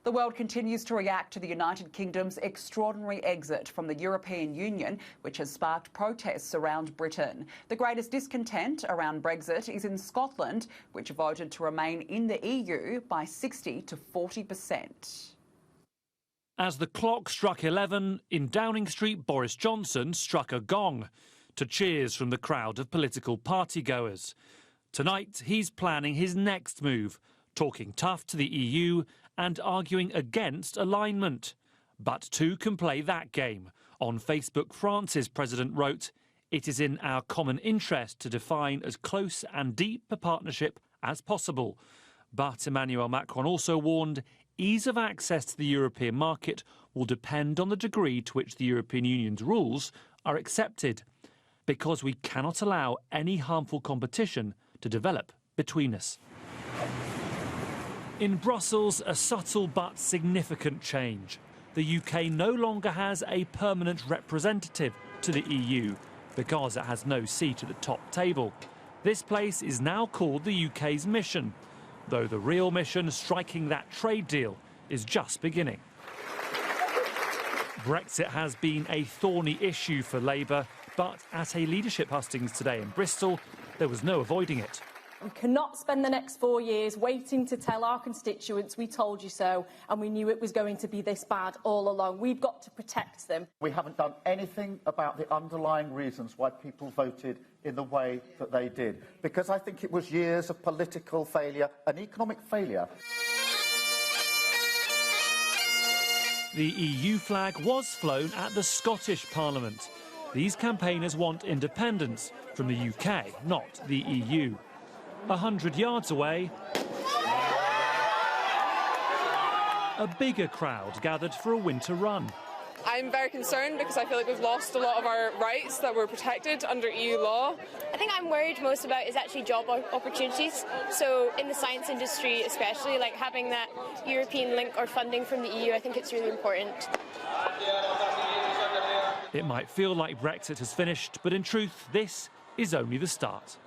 The world continues to react to the United Kingdom's extraordinary exit from the European Union, which has sparked protests around Britain. The greatest discontent around Brexit is in Scotland, which voted to remain in the EU by 60 to 40%. As the clock struck 11, in Downing Street, Boris Johnson struck a gong to cheers from the crowd of political party-goers. Tonight, he's planning his next move, talking tough to the EU and arguing against alignment. But two can play that game. On Facebook, France's president wrote, "It is in our common interest to define as close and deep a partnership as possible." But Emmanuel Macron also warned ease of access to the European market will depend on the degree to which the European Union's rules are accepted, because we cannot allow any harmful competition to develop between us. In Brussels, a subtle but significant change. The UK no longer has a permanent representative to the EU because it has no seat at the top table. This place is now called the UK's mission, though the real mission, striking that trade deal, is just beginning. Brexit has been a thorny issue for Labour, but at a leadership hustings today in Bristol, there was no avoiding it. We cannot spend the next 4 years waiting to tell our constituents we told you so and we knew it was going to be this bad all along. We've got to protect them. We haven't done anything about the underlying reasons why people voted in the way that they did, because I think it was years of political failure and economic failure. The EU flag was flown at the Scottish Parliament. These campaigners want independence from the UK, not the EU. 100 yards away, a bigger crowd gathered for a winter run. I'm very concerned because I feel like we've lost a lot of our rights that were protected under EU law. I think I'm worried most about is actually job opportunities. So in the science industry especially, like having that European link or funding from the EU, I think it's really important. It might feel like Brexit has finished, but in truth, this is only the start.